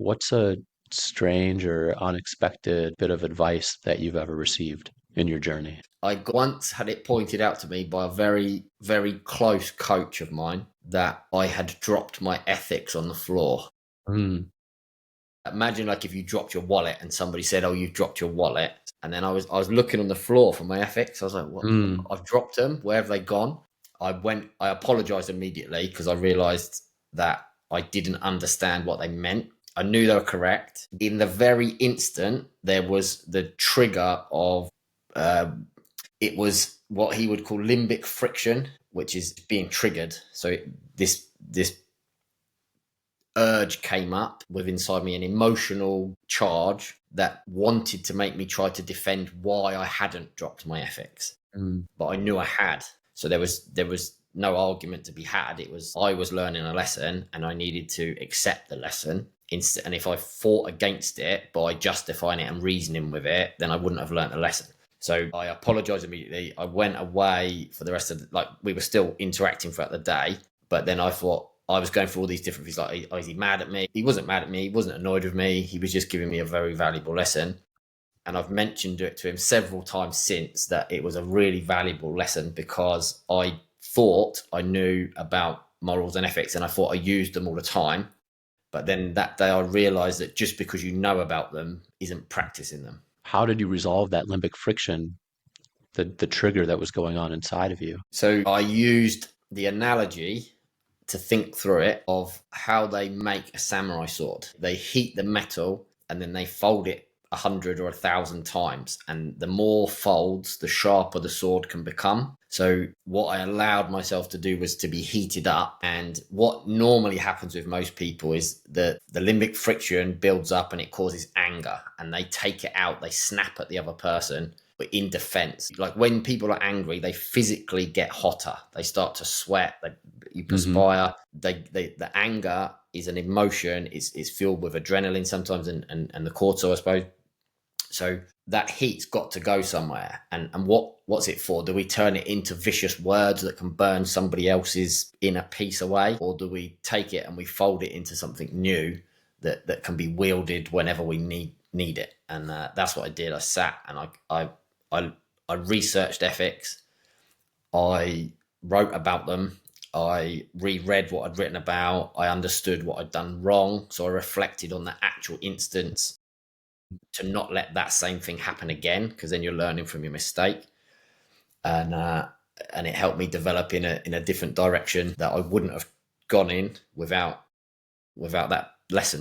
What's a strange or unexpected bit of advice that you've ever received in your journey? I once had it pointed out to me by a very, very close coach of mine that I had dropped my ethics on the floor. Mm, Imagine like if you dropped your wallet and somebody said, "Oh, you've dropped your wallet," and then I was looking on the floor for my ethics. I was like, "What? mm, I've dropped them. Where have they gone?" I apologized immediately because I realized that I didn't understand what they meant. I knew they were correct. In the very instant, there was the trigger of um, it was what he would call limbic friction, which is being triggered. So this urge came up with inside me, an emotional charge that wanted to make me try to defend why I hadn't dropped my ethics, mm. but I knew I had. So there was no argument to be had. It was I was learning a lesson, and I needed to accept the lesson. And if I fought against it by justifying it and reasoning with it, then I wouldn't have learned the lesson. So I apologized immediately. I went away for the rest of like we were still interacting throughout the day, but then I thought I was going through all these different things. Like, is he mad at me? He wasn't mad at me. He wasn't annoyed with me. He was just giving me a very valuable lesson. And I've mentioned it to him several times since that it was a really valuable lesson because I thought I knew about morals and ethics and I thought I used them all the time. But then that day I realized that just because you know about them isn't practicing them. How did you resolve that limbic friction, the trigger that was going on inside of you? So I used the analogy to think through it of how they make a samurai sword. They heat the metal and then they fold it 100 or 1,000 times. And the more folds, the sharper the sword can become. So what I allowed myself to do was to be heated up. And what normally happens with most people is that the limbic friction builds up and it causes anger and they take it out, they snap at the other person in defense. Like when people are angry, they physically get hotter. They start to sweat. You Hmm. perspire. The anger is an emotion. It's filled with adrenaline sometimes and the cortisol, I suppose. So that heat's got to go somewhere. And what's it for? Do we turn it into vicious words that can burn somebody else's inner peace away? Or do we take it and we fold it into something new that can be wielded whenever we need it? And that's what I did. I sat and I I researched ethics. I wrote about them. I reread what I'd written about. I understood what I'd done wrong. So I reflected on the actual instance to not let that same thing happen again, because then you're learning from your mistake. And and it helped me develop in a different direction that I wouldn't have gone in without that lesson.